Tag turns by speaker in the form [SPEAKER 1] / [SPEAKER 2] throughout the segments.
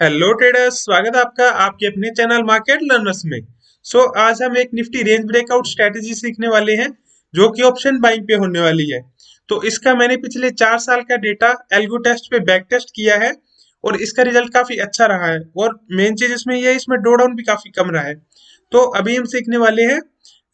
[SPEAKER 1] Hello traders, स्वागत है आपका आपके अपने चैनल मार्केट लर्नर्स में। आज हम एक निफ्टी रेंज ब्रेकआउट स्ट्रेटजी सीखने वाले हैं जो कि ऑप्शन बाइंग पे होने वाली है। तो इसका मैंने पिछले 4 साल का डेटा एल्गो टेस्ट पे बैक टेस्ट किया है और इसका रिजल्ट काफी अच्छा रहा है। और मेन चीज इसमें यह है, इसमें ड्रॉ डाउन भी काफी कम रहा है। तो अभी हम सीखने वाले हैं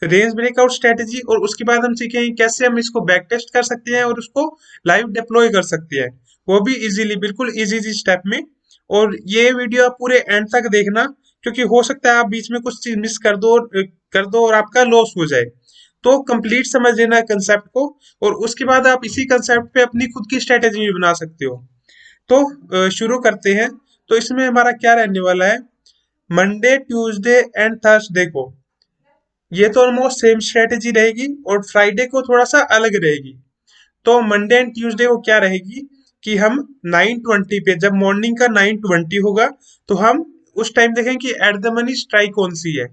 [SPEAKER 1] रेंज ब्रेकआउट स्ट्रेटजी, और उसके बाद हम सीखेंगे कैसे हम इसको बैक टेस्ट कर सकते हैं और उसको लाइव डिप्लॉय कर सकते हैं, वो भी इजीली, बिल्कुल इजी इजी स्टेप में। और ये वीडियो आप पूरे एंड तक देखना, क्योंकि हो सकता है आप बीच में कुछ चीज मिस कर दो और आपका लॉस हो जाए। तो कंप्लीट समझ लेना कंसेप्ट को, और उसके बाद आप इसी कंसेप्ट पे अपनी खुद की स्ट्रेटेजी भी बना सकते हो। तो शुरू करते हैं। तो इसमें हमारा क्या रहने वाला है, मंडे ट्यूसडे एंड थर्सडे को ये तो ऑलमोस्ट सेम स्ट्रेटेजी रहेगी, और फ्राइडे को थोड़ा सा अलग रहेगी। तो मंडे एंड ट्यूसडे को क्या रहेगी कि हम 9:20 पे, जब मॉर्निंग का 9:20 होगा, तो हम उस टाइम देखें कि एट द मनी स्ट्राइक कौन सी है।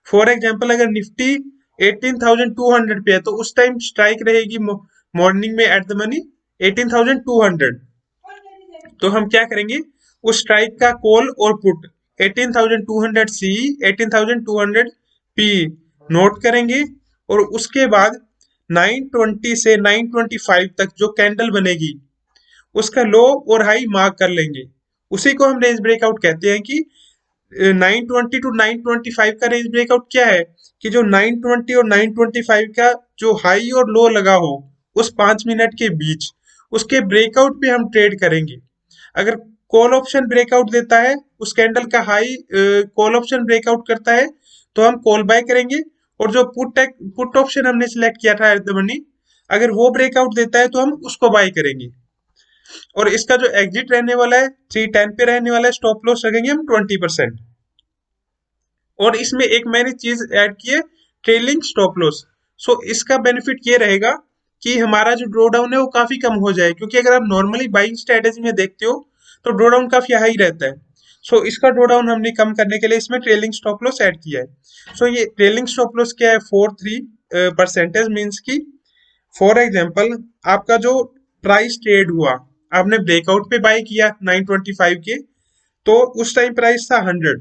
[SPEAKER 1] फॉर एग्जांपल, अगर निफ्टी 18,200 पे है तो उस टाइम स्ट्राइक रहेगी मॉर्निंग में एट द मनी 18,200। तो हम क्या करेंगे, उस स्ट्राइक का कॉल और पुट 18,200 सी, 18,200 पी नोट करेंगे, और उसके बाद 9:20 से 9:25 तक जो कैंडल बनेगी उसका लो और हाई मार्क कर लेंगे। उसी को हम रेंज ब्रेकआउट कहते हैं कि 9:20 टू 9:25 का रेंज ब्रेकआउट क्या है कि जो 9:20 और 9:25 का जो हाई और लो लगा हो उस 5 मिनट के बीच, उसके ब्रेकआउट पे हम ट्रेड करेंगे। अगर कॉल ऑप्शन ब्रेकआउट देता है, उस कैंडल का हाई कॉल ऑप्शन ब्रेकआउट करता है, तो हम कॉल बाय करेंगे। और जो पुट ऑप्शन हमने सिलेक्ट किया था एट द मनी, अगर वो ब्रेकआउट देता है तो हम उसको बाय करेंगे। और इसका जो एग्जिट रहने वाला है 3:10 पे रहने वाला है, स्टॉप लॉस रखेंगे हम 20%। और इसमें एक मैंने चीज ऐड की है, ट्रेलिंग स्टॉप लॉस। इसका बेनिफिट ये रहेगा कि हमारा जो ड्रॉ डाउन है वो काफी कम हो जाए, क्योंकि अगर आप नॉर्मली बाइंग स्ट्रेटेजी में देखते हो तो ड्रॉ डाउन काफी हाई रहता है। इसका ड्रॉ डाउन हमने कम करने के लिए इसमें ट्रेलिंग स्टॉप लॉस ऐड किया है। ये ट्रेलिंग स्टॉप लॉस क्या है, 4-3 परसेंटेज मीन्स की, फॉर एग्जाम्पल, आपका जो प्राइस ट्रेड हुआ, आपने ब्रेकआउट पे बाय किया 9:25 के, तो उस टाइम प्राइस था 100,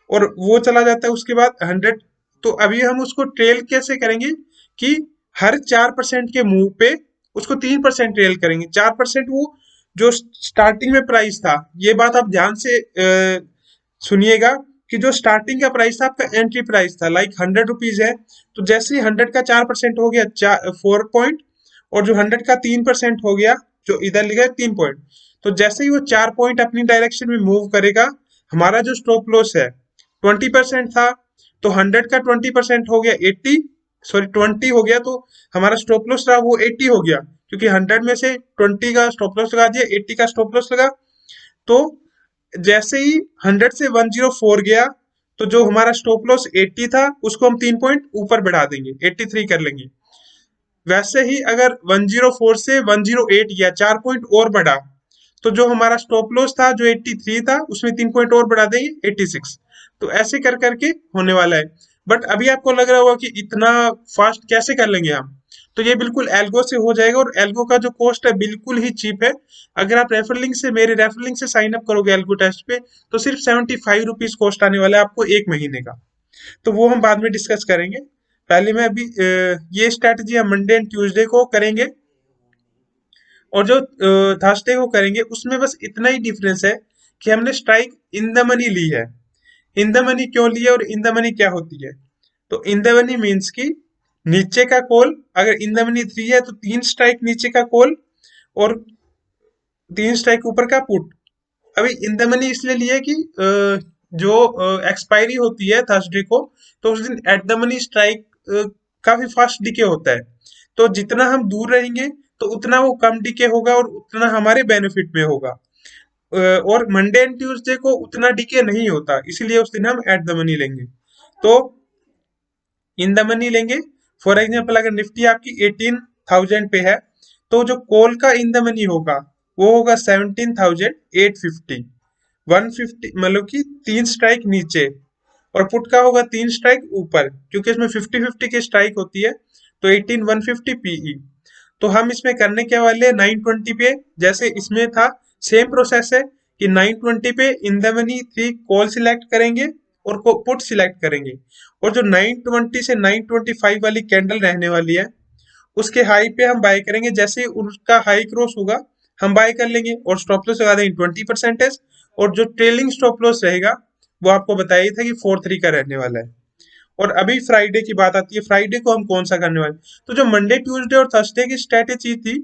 [SPEAKER 1] और वो चला जाता है उसके बाद 100। तो अभी हम उसको ट्रेल कैसे करेंगे कि हर 4% के मूव पे उसको 3% ट्रेल करेंगे। 4% वो जो स्टार्टिंग में प्राइस था, ये बात आप ध्यान से सुनिएगा कि जो स्टार्टिंग का प्राइस था आपका एंट्री प्राइस था, लाइक 100 रुपीज है, तो जैसे ही 100 का 4% हो गया 4 पॉइंट, और जो 100 का 3% हो गया, जो इधर लिखा है 3 पॉइंट, तो जैसे ही वो 4 पॉइंट अपनी डायरेक्शन में मूव करेगा, हमारा जो स्टॉप लॉस है 20% था, तो 100 का 20% हो गया 80, सॉरी 20 हो गया, तो हमारा स्टॉप लॉस रहा वो 80 हो गया, क्योंकि 100 में से 20 का स्टॉप लॉस लगा दिया, 80 का स्टॉप लॉस लगा। तो जैसे ही 100 से 104 गया, तो जो हमारा स्टॉप लॉस 80 था उसको हम 3 पॉइंट ऊपर बढ़ा देंगे, 83 कर लेंगे। वैसे ही अगर 104 से 108 गया, 4 पॉइंट और बढ़ा, तो जो हमारा स्टॉप लॉस था जो 83 था उसमें 3 पॉइंट और बढ़ा देंगे, 86। तो ऐसे कर करके होने वाला है। बट अभी आपको लग रहा होगा कि इतना फास्ट कैसे कर लेंगे हम, तो ये बिल्कुल एल्गो से हो जाएगा, और एल्गो का जो कॉस्ट है बिल्कुल ही चीप है। अगर आप रेफर लिंक से, मेरे रेफर लिंक से साइन अप करोगे एल्गो टेस्ट पे, तो सिर्फ 75 रुपीज कॉस्ट आने वाला है आपको 1 महीने का। तो वो हम बाद में डिस्कस करेंगे। पहले मैं अभी ये स्ट्रैटेजी हम मंडे एंड ट्यूसडे को करेंगे, और जो थर्सडे को करेंगे उसमें बस इतना ही डिफरेंस है कि हमने स्ट्राइक इन द मनी ली है। इन द मनी क्यों ली है और इन द मनी क्या होती है? तो इन द मनी मीन्स की नीचे का कॉल, अगर इन द मनी 3 है तो 3 स्ट्राइक नीचे का कॉल और 3 स्ट्राइक ऊपर का पुट। अभी इन द मनी इसलिए लिए कि जो एक्सपायरी होती है थर्सडे को, तो उस दिन एट द मनी स्ट्राइक काफी फास्ट डिके होता है। तो जितना हम दूर रहेंगे तो उतना वो कम डिके होगा और उतना हमारे बेनिफिट में होगा। और मंडे एंड ट्यूसडे को उतना डिके नहीं होता, इसीलिए उस दिन हम एट द मनी लेंगे। तो इन द मनी लेंगे। फॉर एग्जाम्पल, अगर निफ्टी आपकी 18,000 पे है, तो जो कॉल का इन द मनी होगा वो होगा 17,850। 150 मतलब कि 3 स्ट्राइक नीचे, और पुट का होगा 3 स्ट्राइक ऊपर, क्योंकि इसमें 50-50 की स्ट्राइक होती है। तो 18,150 पीई। तो हम इसमें करने क्या वाले 9:20 पे, जैसे इसमें था सेम प्रोसेस है कि 920 पे in the money 3 call select करेंगे और पुट सिलेक्ट करेंगे, और जो 920 से 925 वाली कैंडल रहने वाली है उसके हाई पे हम बाय करेंगे। जैसे ही उसका हाई क्रॉस होगा हम बाय कर लेंगे और स्टॉप लॉस लगा देंगे 20%। और जो ट्रेलिंग स्टॉप लॉस रहेगा वो आपको बताया था कि 4-3 का रहने वाला है। और अभी फ्राइडे की बात आती है, फ्राइडे को हम कौन सा करने वाले। तो जो मंडे ट्यूसडे और थर्सडे की स्ट्रेटेजी थी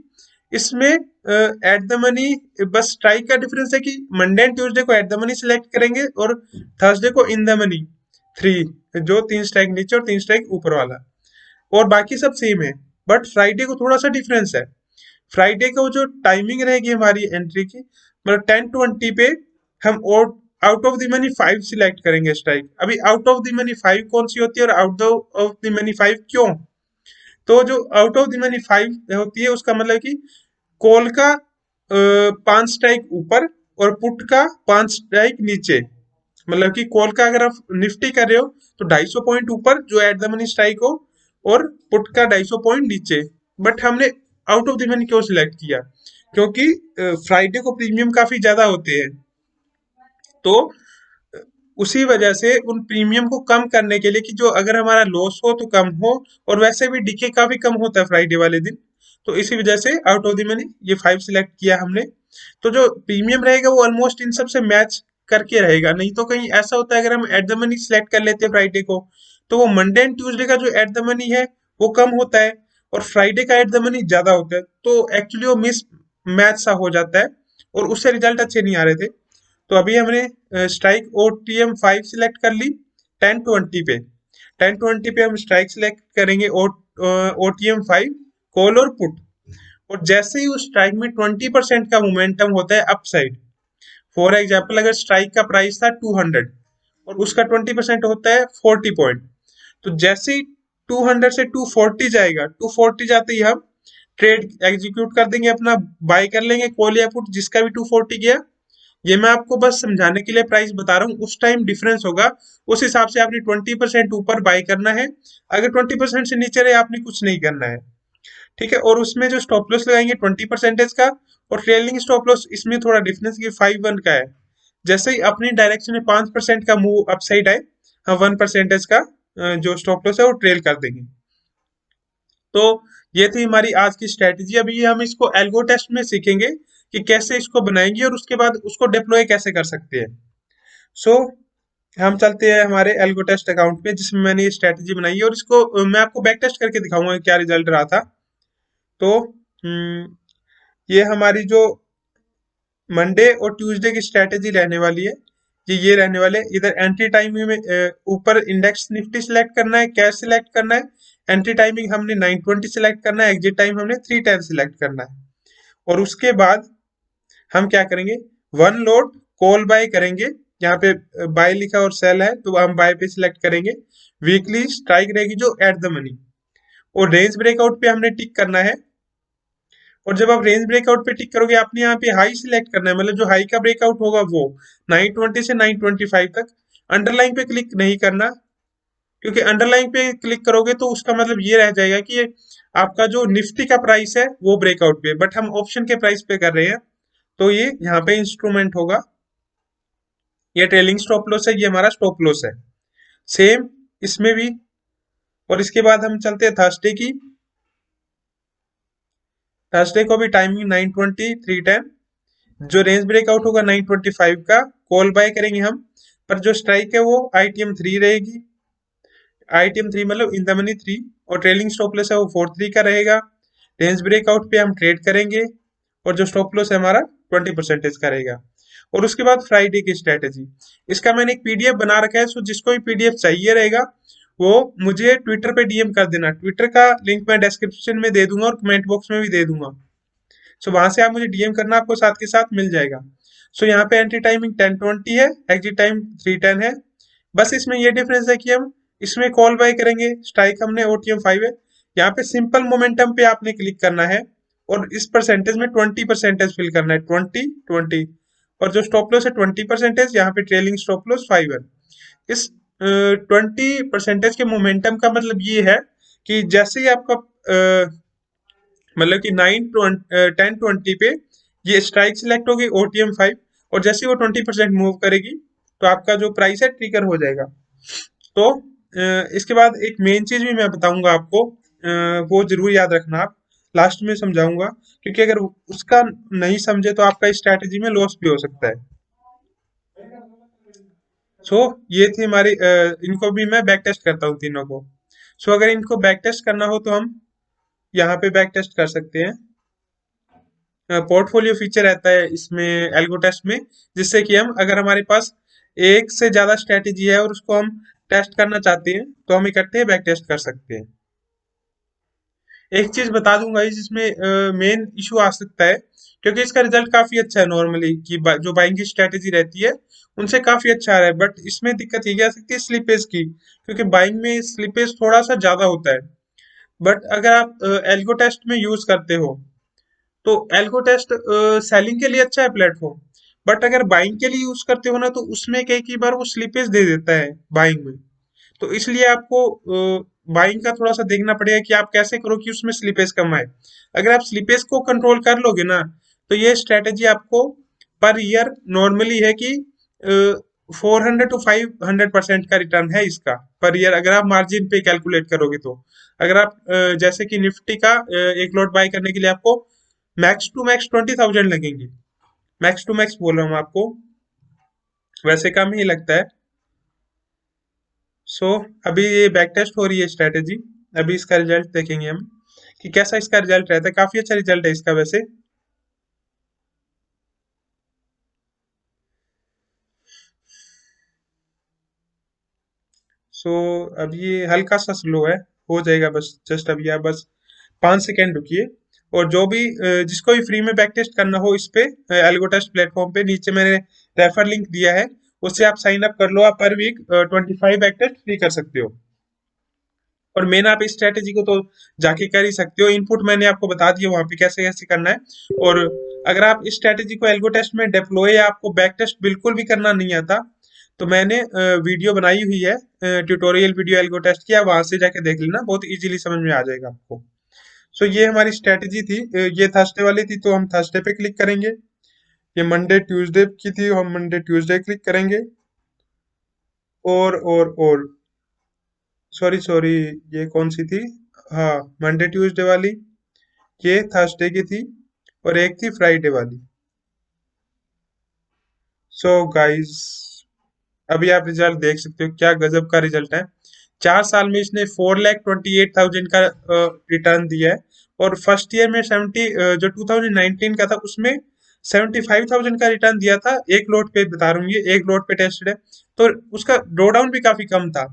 [SPEAKER 1] इसमें एट द मनी बस स्ट्राइक का डिफरेंस है कि मंडे एंड ट्यूसडे को एट द मनी सिलेक्ट करेंगे और थर्सडे को इन द मनी 3, जो 3 स्ट्राइक नीचे और 3 स्ट्राइक ऊपर वाला, और बाकी सब सेम है। बट फ्राइडे को थोड़ा सा डिफरेंस है। फ्राइडे को जो टाइमिंग रहेगी हमारी एंट्री की, मतलब 10:20 पे हम out of the money 5 select करेंगे स्ट्राइक। अभी आउट ऑफ द मनी 5 कौन सी होती है और आउट ऑफ द मनी 5 क्यों? तो जो आउट ऑफ द मनी 5 होती है उसका मतलब कि कॉल का 5 स्ट्राइक ऊपर और पुट का 5 स्ट्राइक नीचे। मतलब कि कॉल का अगर आप निफ्टी कर रहे हो तो 250 पॉइंट ऊपर जो एट द मनी स्ट्राइक हो, और पुट का 250 पॉइंट नीचे। बट हमने आउट ऑफ द मनी क्यों सिलेक्ट किया? क्योंकि फ्राइडे को प्रीमियम काफी ज्यादा होते हैं, तो उसी वजह से उन प्रीमियम को कम करने के लिए कि जो अगर हमारा लॉस हो तो कम हो, और वैसे भी डीके काफी कम होता है फ्राइडे वाले दिन, तो इसी वजह से आउट ऑफ द मनी ये 5 सिलेक्ट किया हमने। तो जो प्रीमियम रहेगा वो ऑलमोस्ट इन सब से मैच करके रहेगा। नहीं तो कहीं ऐसा होता है अगर हम एट द मनी सिलेक्ट कर लेते हैं फ्राइडे को, तो वो मंडे एंड ट्यूसडे का जो एट द मनी है वो कम होता है और फ्राइडे का एट द मनी ज्यादा होता है, तो एक्चुअली वो मिस मैच सा हो जाता है और उससे रिजल्ट अच्छे नहीं आ रहे थे। तो अभी हमने स्ट्राइक OTM 5 सिलेक्ट कर ली 10:20 पे। 10:20 पे हम स्ट्राइक सिलेक्ट करेंगे OTM 5 कॉल और पुट। और जैसे ही उस स्ट्राइक में 20% का मोमेंटम होता है अपसाइड, फॉर एग्जाम्पल अगर स्ट्राइक का प्राइस था 200 और उसका 20% होता है 40 पॉइंट, तो जैसे ही 200 से 240 जाएगा, 240 जाते ही हम ट्रेड एग्जीक्यूट कर देंगे, अपना बाय कर लेंगे कॉल या पुट जिसका भी 240 गया। ये मैं आपको बस समझाने के लिए प्राइस बता रहा हूँ, उस टाइम डिफरेंस होगा उस हिसाब से आपने 20% ऊपर बाय करना है। अगर 20% से नीचे रहे आपने कुछ नहीं करना है, ठीक है। और उसमें जो स्टॉप लॉस लगाएंगे 20% का, और ट्रेलिंग स्टॉप लॉस इसमें थोड़ा डिफरेंस की 5-1 का है। जैसे ही अपनी डायरेक्शन में 5% का मूव अपसाइड आए, हम 1% का जो स्टॉप लॉस है वो ट्रेल कर देंगे। तो ये थी हमारी आज की स्ट्रेटेजी। अभी हम इसको एल्गो टेस्ट में सीखेंगे कि कैसे इसको बनाएंगे और उसके बाद उसको डिप्लॉय कैसे कर सकते हैं। सो हम चलते हैं हमारे एल्गो टेस्ट अकाउंट में जिसमें मैंने ये स्ट्रेटेजी बनाई है, और इसको मैं आपको बैक टेस्ट करके दिखाऊंगा क्या रिजल्ट रहा था। तो ये हमारी जो मंडे और ट्यूसडे की स्ट्रेटेजी रहने वाली है, ये रहने वाले। इधर एंट्री टाइमिंग में ऊपर इंडेक्स निफ्टी सिलेक्ट करना है, कैश सिलेक्ट करना है, एंट्री टाइमिंग हमने 920 सिलेक्ट करना है, एग्जिट टाइम हमने 310 सिलेक्ट करना है। और उसके बाद हम क्या करेंगे, वन लोड कॉल बाय करेंगे। यहाँ पे बाय लिखा और सेल है तो हम बाय पे सिलेक्ट करेंगे। वीकली स्ट्राइक रहेगी जो एट द मनी, और रेंज ब्रेकआउट पे हमने टिक करना है। और जब आप रेंज ब्रेकआउट पे टिक करोगे आपने यहाँ पे हाई सिलेक्ट करना है, मतलब जो हाई का ब्रेकआउट होगा वो 920 से 925 तक। अंडरलाइन पे क्लिक नहीं करना, क्योंकि अंडरलाइन पे क्लिक करोगे तो उसका मतलब ये रह जाएगा कि आपका जो निफ्टी का प्राइस है वो ब्रेकआउट पे, बट हम ऑप्शन के प्राइस पे कर रहे हैं तो ये यहाँ पे इंस्ट्रूमेंट होगा। ये ट्रेलिंग स्टॉप लॉस है, ये हमारा स्टॉप लॉस है सेम इसमें भी। और इसके बाद हम चलते हैं थर्सडे की। थर्सडे को भी टाइमिंग 920 310, जो रेंज ब्रेकआउट होगा 925 का कॉल बाय करेंगे हम, पर जो स्ट्राइक है वो ITM 3 रहेगी। ITM 3 मतलब इन द मनी 3, और ट्रेलिंग स्टॉप लॉस है वो 43 का रहेगा। रेंज ब्रेकआउट पे हम ट्रेड करेंगे और जो स्टॉप लॉस है हमारा 20% का रहेगा। और उसके बाद फ्राइडे की स्ट्रेटेजी, इसका मैंने एक PDF बना रखा है, सो जिसको भी PDF चाहिए रहेगा वो मुझे ट्विटर पे DM कर देना। ट्विटर का लिंक मैं डिस्क्रिप्शन में दे दूंगा और कमेंट बॉक्स में भी दे दूंगा। सो वहां से आप मुझे DM करना, आपको साथ के साथ मिल जाएगा। सो यहाँ पे एंट्री टाइमिंग 10:20 है, एग्जिट टाइम 310 है। बस इसमें ये डिफरेंस है कि हम इसमें कॉल बाय करेंगे, स्ट्राइक हमने OTM 5 है। यहाँ पे सिंपल मोमेंटम पे आपने क्लिक करना है और इस परसेंटेज में 20% फिल करना है, 20-20। और जो स्टॉप लॉस है 20%, यहाँ पे ट्रेलिंग स्टॉप लॉस 5 है। इस 20% के मोमेंटम का मतलब ये है कि जैसे ही आपका मतलब कि 10:20 पे ये स्ट्राइक सिलेक्ट होगी OTM 5, और जैसे ही वो 20% मूव करेगी तो आपका जो प्राइस है ट्रिगर हो जाएगा। तो इसके बाद एक मेन चीज भी मैं बताऊंगा आपको, वो जरूर याद रखना आप, लास्ट में समझाऊंगा, क्योंकि अगर उसका नहीं समझे तो आपका स्ट्रैटेजी में लॉस भी हो सकता है। सो ये थी हमारी इनको भी मैं बैक टेस्ट करता हूँ तीनों को। सो अगर इनको बैक टेस्ट करना हो तो हम यहाँ पे बैक टेस्ट कर सकते हैं। पोर्टफोलियो फीचर रहता है इसमें एल्गो टेस्ट में, जिससे कि हम अगर हमारे पास एक से ज्यादा स्ट्रेटेजी है और उसको हम टेस्ट करना चाहते हैं तो हम इकट्ठे बैक टेस्ट कर सकते हैं। एक चीज बता दूंगा जिसमें मेन इशू आ सकता है, क्योंकि इसका रिजल्ट काफी अच्छा है नॉर्मली कि जो बाइंग की स्ट्रेटेजी रहती है उनसे काफी अच्छा आ रहा है, बट इसमें दिक्कत ये आ सकती है स्लिपेज की, क्योंकि बाइंग में स्लिपेज थोड़ा सा ज्यादा होता है। बट अगर आप एल्गो टेस्ट में यूज करते हो तो एल्गो टेस्ट सेलिंग के लिए अच्छा है प्लेटफॉर्म, बट अगर बाइंग के लिए यूज करते हो ना तो उसमें कई बार वो स्लिपेज दे देता है बाइंग में। तो इसलिए आपको बाइंग का थोड़ा सा देखना पड़ेगा कि आप कैसे करो कि उसमें स्लिपेज कम आए। अगर आप स्लिपेज को कंट्रोल कर लोगे ना तो ये स्ट्रेटेजी आपको पर ईयर नॉर्मली है कि 400 to 500% का रिटर्न है इसका पर ईयर, अगर आप मार्जिन पे कैलकुलेट करोगे तो। अगर आप जैसे कि निफ्टी का एक लॉट बाय करने के लिए आपको मैक्स टू मैक्स 20,000 लगेंगे, मैक्स टू मैक्स बोल रहा हूँ आपको, वैसे कम ही लगता है। सो अभी ये बैक टेस्ट हो रही है स्ट्रेटेजी, अभी इसका रिजल्ट देखेंगे हम कि कैसा इसका रिजल्ट रहता है। काफी अच्छा रिजल्ट है इसका वैसे। सो अभी ये हल्का सा स्लो है, हो जाएगा बस, जस्ट अभी आप बस 5 सेकेंड रुकिए। और जो भी जिसको भी फ्री में बैक टेस्ट करना हो इस पे एल्गो टेस्ट प्लेटफॉर्म पे नीचे मैंने रेफर लिंक दिया है, उससे आप साइन अप कर लो, आप पर वीक 25 बैक टेस्ट फ्री कर सकते हो। और मेन आप इस स्ट्रेटेजी को तो जाके कर ही सकते हो, इनपुट मैंने आपको बता दिया वहां पे कैसे कैसे करना है। और अगर आप इस स्ट्रेटेजी को एल्गो टेस्ट में डिप्लॉय या आपको बैक टेस्ट बिल्कुल भी करना नहीं आता तो मैंने वीडियो बनाई हुई है, ट्यूटोरियल वीडियो एल्गो टेस्ट की, आप वहां से जाके देख लेना, बहुत इजीली समझ में आ जाएगा आपको। सो ये हमारी स्ट्रेटेजी थी, ये थर्सडे वाली थी तो हम थर्सडे पे क्लिक करेंगे। ये मंडे ट्यूसडे की थी, हम मंडे ट्यूसडे क्लिक करेंगे। और सॉरी सॉरी, ये कौन सी थी, हाँ मंडे ट्यूसडे वाली, ये थर्सडे की थी, और एक थी फ्राइडे वाली। सो गाइस अभी आप रिजल्ट देख सकते हो, क्या गजब का रिजल्ट है। 4 साल में इसने 4,28,000 का रिटर्न दिया है। और फर्स्ट ईयर में 70 जो 2019 का था उसमें 75,000 का रिटर्न दिया था, एक लोट पे बता रहा हूँ, ये एक लोट पे टेस्टेड है। तो उसका ड्रॉ डाउन भी काफी कम था।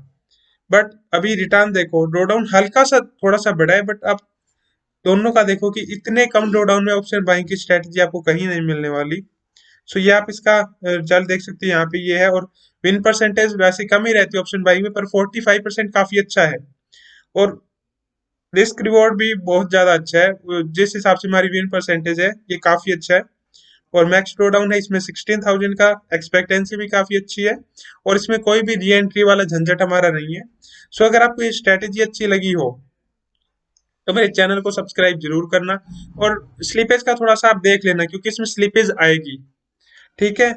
[SPEAKER 1] बट अभी रिटर्न देखो, ड्रॉ डाउन हल्का सा थोड़ा सा बढ़ा है, बट आप दोनों का देखो कि इतने कम ड्रॉ डाउन में ऑप्शन बाइंग की स्ट्रेटजी आपको कहीं नहीं मिलने वाली। सो ये आप इसका रिजल्ट देख सकते हैं, यहाँ पे ये है। और विन परसेंटेज वैसे कम ही रहती है ऑप्शन बाइंग में, पर 45% काफी अच्छा है। और रिस्क रिवॉर्ड भी बहुत ज्यादा अच्छा है, जिस हिसाब से हमारी विन परसेंटेज है ये काफी अच्छा है। और मैक्स ड्रॉ डाउन है इसमें 16,000 का, एक्सपेक्टेंसी भी काफी अच्छी है। और इसमें कोई भी री एंट्री वाला झंझट हमारा नहीं है। सो अगर आपको ये स्ट्रेटेजी अच्छी लगी हो तो मेरे चैनल को सब्सक्राइब जरूर करना। और स्लीपेज का थोड़ा सा आप देख लेना, क्योंकि इसमें स्लीपेज आएगी, ठीक है।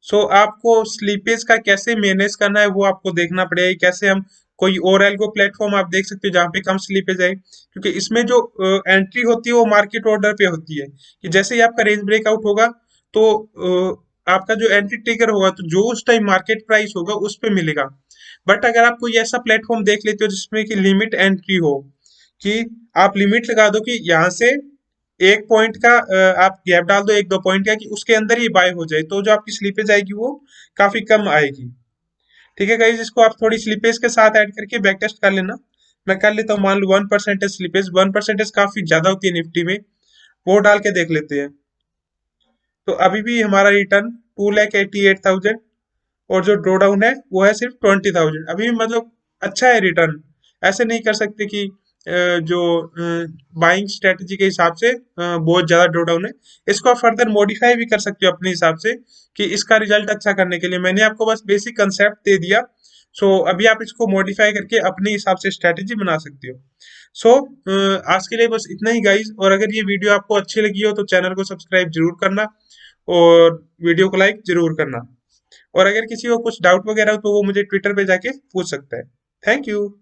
[SPEAKER 1] सो आपको स्लीपेज का कैसे मैनेज करना है वो आपको देखना पड़ेगा, कैसे हम कोई और एल्गो प्लेटफॉर्म आप देख सकते हो जहाँ पे कम स्लीपेज है, क्योंकि इसमें जो एंट्री होती है वो मार्केट ऑर्डर पे होती है, कि जैसे ही आपका रेंज ब्रेकआउट होगा तो आपका जो एंट्री ट्रिगर होगा तो जो उस टाइम मार्केट प्राइस होगा उस पे मिलेगा। बट अगर आप कोई ऐसा प्लेटफॉर्म देख लेते हो जिसमें कि लिमिट एंट्री हो, कि आप लिमिट लगा दो कि यहाँ से एक पॉइंट का आप गैप डाल दो, एक दो पॉइंट का, कि उसके अंदर ही बाय हो जाए, तो जो आपकी स्लीपेज आएगी वो काफी कम आएगी। ठीक है गाइस, इसको आप थोड़ी स्लीपेज के साथ ऐड करके बैक टेस्ट कर लेना। मैं कर लेता हूँ, मान लो 1% स्लीपेज, 1% काफी ज्यादा होती है निफ्टी में, वो डाल के देख लेते हैं। तो अभी भी हमारा रिटर्न 2,88,000, और जो ड्रॉ डाउन है वो है सिर्फ 20,000। अभी भी मतलब अच्छा है रिटर्न, ऐसे नहीं कर सकते कि जो बाइंग स्ट्रेटजी के हिसाब से बहुत ज्यादा ड्रॉ डाउन है। इसको आप फर्दर मॉडिफाई भी कर सकते हो अपने हिसाब से, कि इसका रिजल्ट अच्छा करने के लिए मैंने आपको बस बेसिक कंसेप्ट दे दिया। सो अभी आप इसको मॉडिफाई करके अपने हिसाब से स्ट्रेटजी बना सकते हो। सो आज के लिए बस इतना ही गाइज, और अगर ये वीडियो आपको अच्छी लगी हो तो चैनल को सब्सक्राइब जरूर करना। और वीडियो को लाइक जरूर करना। और अगर किसी को कुछ डाउट वगैरह हो तो वो मुझे ट्विटर पे जाके पूछ सकता है। Thank you.